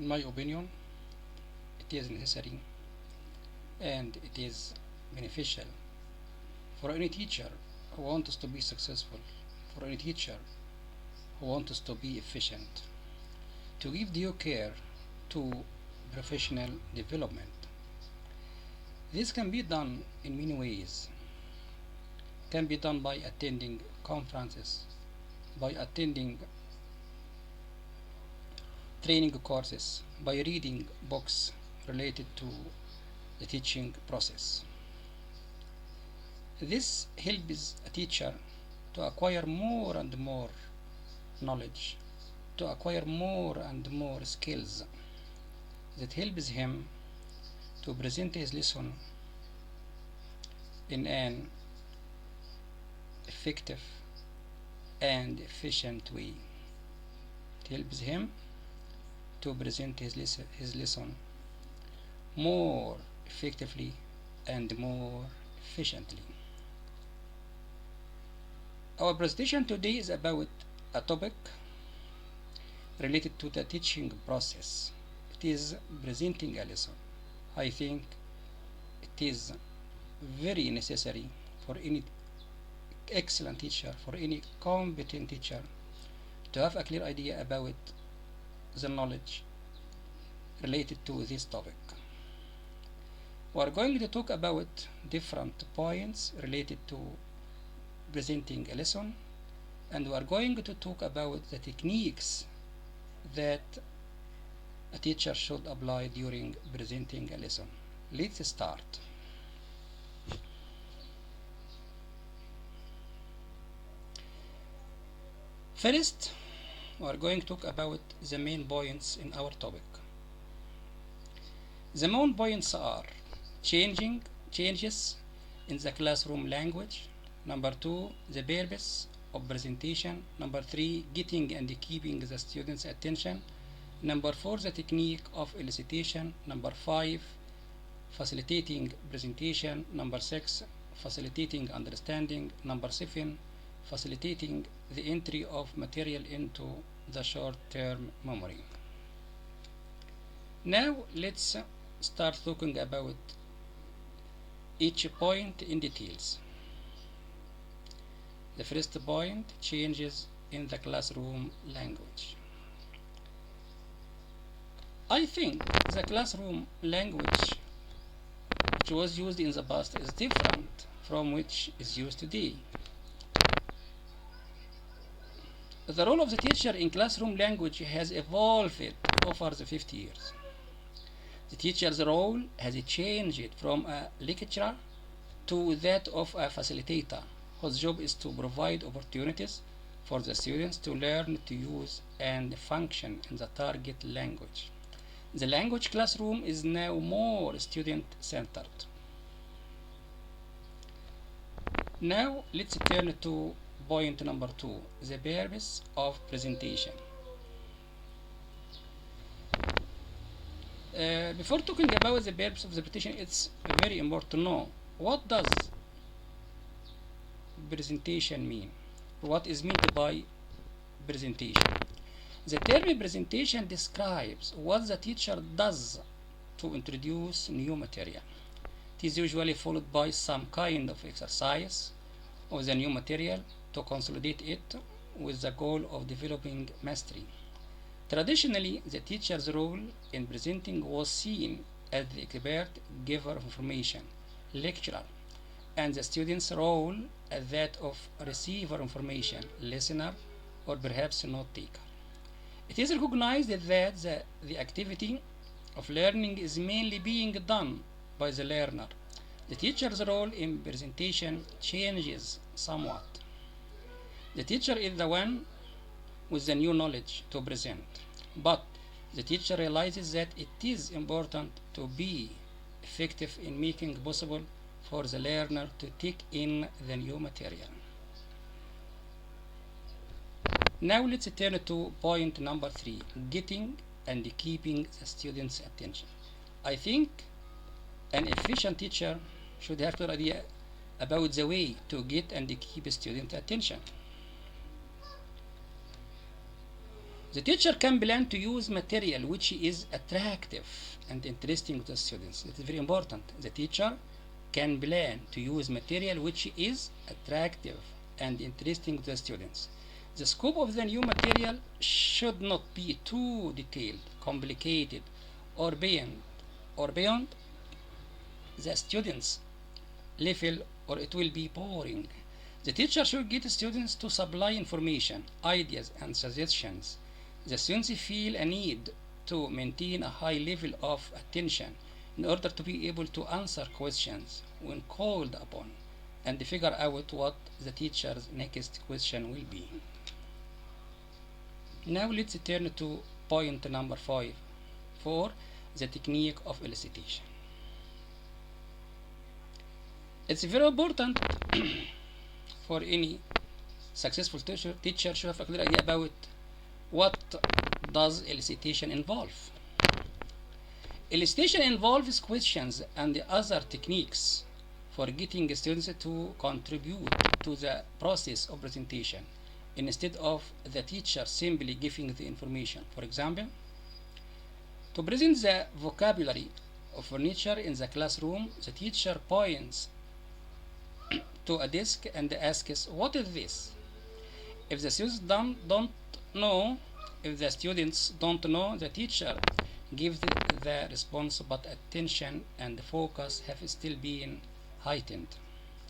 In my opinion, it is necessary and it is beneficial for any teacher who wants to be successful, for any teacher who wants to be efficient, to give due care to professional development. This can be done in many ways. It can be done by attending conferences, by attending training courses, by reading books related to the teaching process. This helps a teacher to acquire more and more knowledge, to acquire more and more skills that helps him to present his lesson in an effective and efficient way. It helps him to present his lesson more effectively and more efficiently. Our presentation today is about a topic related to the teaching process. It is presenting a lesson. I think it is very necessary for any excellent teacher, for any competent teacher, to have a clear idea about the knowledge related to this topic. We are going to talk about different points related to presenting a lesson, and we are going to talk about the techniques that a teacher should apply during presenting a lesson. Let's start. First, we are going to talk about the main points in our topic. The main points are changes in the classroom language. Number 2, the purpose of presentation. Number 3, getting and keeping the students' attention. Number 4, the technique of elicitation. Number 5, facilitating presentation. Number 6, facilitating understanding. Number 7, facilitating the entry of material into the short-term memory. Now let's start talking about each point in details. The first point, changes in the classroom language. I think the classroom language which was used in the past is different from which is used today. The role of the teacher in classroom language has evolved over the 50 years. The teacher's role has changed from a lecturer to that of a facilitator, whose job is to provide opportunities for the students to learn to use and function in the target language. The language classroom is now more student-centered. Now let's turn to point number 2, the purpose of presentation. Before talking about the purpose of the presentation, it's very important to know what does presentation mean? What is meant by presentation? The term presentation describes what the teacher does to introduce new material. It is usually followed by some kind of exercise of the new material to consolidate it with the goal of developing mastery. Traditionally, the teacher's role in presenting was seen as the expert giver of information, lecturer, and the student's role as that of receiver of information, listener, or perhaps note taker. It is recognized that the activity of learning is mainly being done by the learner. The teacher's role in presentation changes somewhat. The teacher is the one with the new knowledge to present, but the teacher realizes that it is important to be effective in making possible for the learner to take in the new material. Now let's turn to point number 3, getting and keeping the students' attention. I think an efficient teacher should have an idea about the way to get and keep student attention. The teacher can plan to use material which is attractive and interesting to the students. It is very important. The teacher can plan to use material which is attractive and interesting to the students. The scope of the new material should not be too detailed, complicated, or beyond the students' level, or it will be boring. The teacher should get students to supply information, ideas, and suggestions. The students feel a need to maintain a high level of attention in order to be able to answer questions when called upon and figure out what the teacher's next question will be. Now let's turn to point number 5 for the technique of elicitation. It's very important for any successful teacher to have a clear idea about what does elicitation involve. Elicitation involves questions and other techniques for getting students to contribute to the process of presentation instead of the teacher simply giving the information. For example, to present the vocabulary of furniture in the classroom, the teacher points to a desk and asks, "What is this?" If the students don't know, the teacher gives the response, but attention and focus have still been heightened.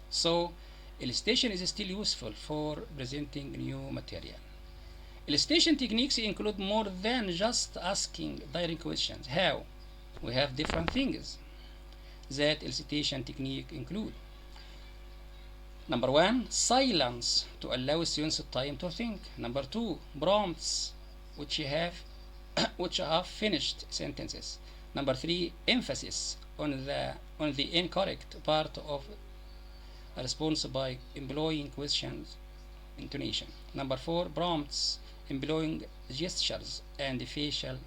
So, elicitation is still useful for presenting new material. Elicitation techniques include more than just asking direct questions. How? We have different things that elicitation technique include. Number 1, silence to allow students time to think. Number 2, prompts which have finished sentences. Number 3, emphasis on the incorrect part of a response by employing questions intonation. Number 4, prompts employing gestures and facial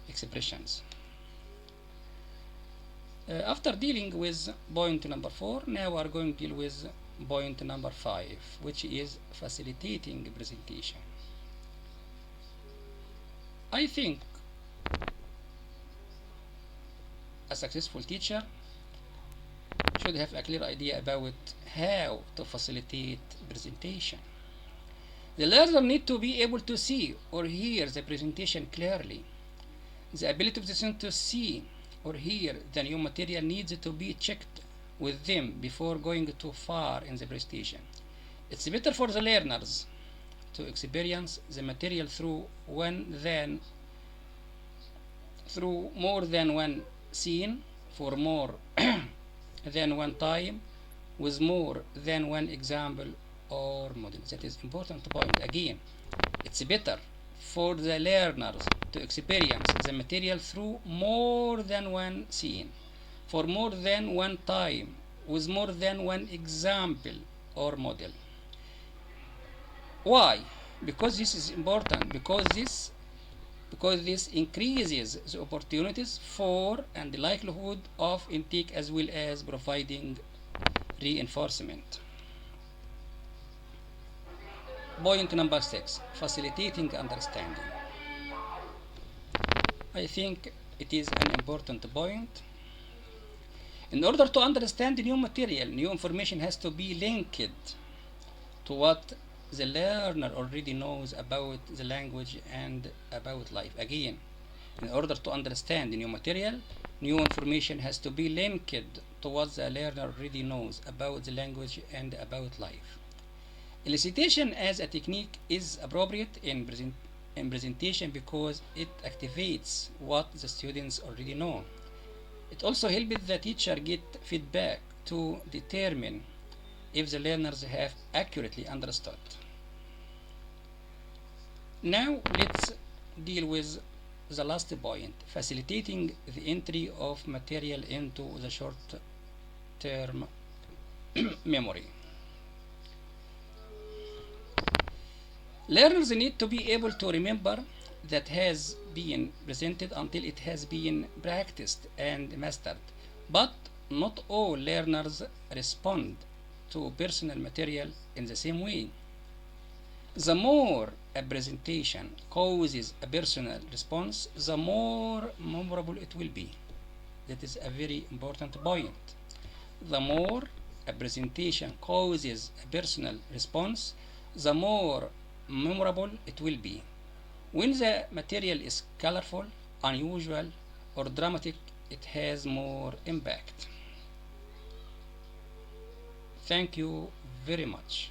expressions. After dealing with point number 4, now we are going to deal with point number 5, which is facilitating presentation. I think a successful teacher should have a clear idea about how to facilitate presentation. The learner needs to be able to see or hear the presentation clearly. The ability of the student to see or hear the new material needs to be checked with them before going too far in the presentation. It's better for the learners to experience the material through more than one scene for more than one time with more than one example or model. That is important point. Again, it's better for the learners to experience the material through more than one scene for more than one time with more than one example or model. Why? Because this is important, because this increases the opportunities for and the likelihood of intake as well as providing reinforcement. Point number 6, facilitating understanding. I think it is an important point. In order to understand new material, new information has to be linked to what the learner already knows about the language and about life. Again, in order to understand the new material, new information has to be linked to what the learner already knows about the language and about life. Elicitation as a technique is appropriate in presentation because it activates what the students already know. It also helps the teacher get feedback to determine if the learners have accurately understood. Now let's deal with the last point, facilitating the entry of material into the short-term memory. Learners need to be able to remember that has been presented until it has been practiced and mastered. But not all learners respond to personal material in the same way. The more a presentation causes a personal response, the more memorable it will be. That is a very important point. The more a presentation causes a personal response, the more memorable it will be. When the material is colorful, unusual, or dramatic, it has more impact. Thank you very much.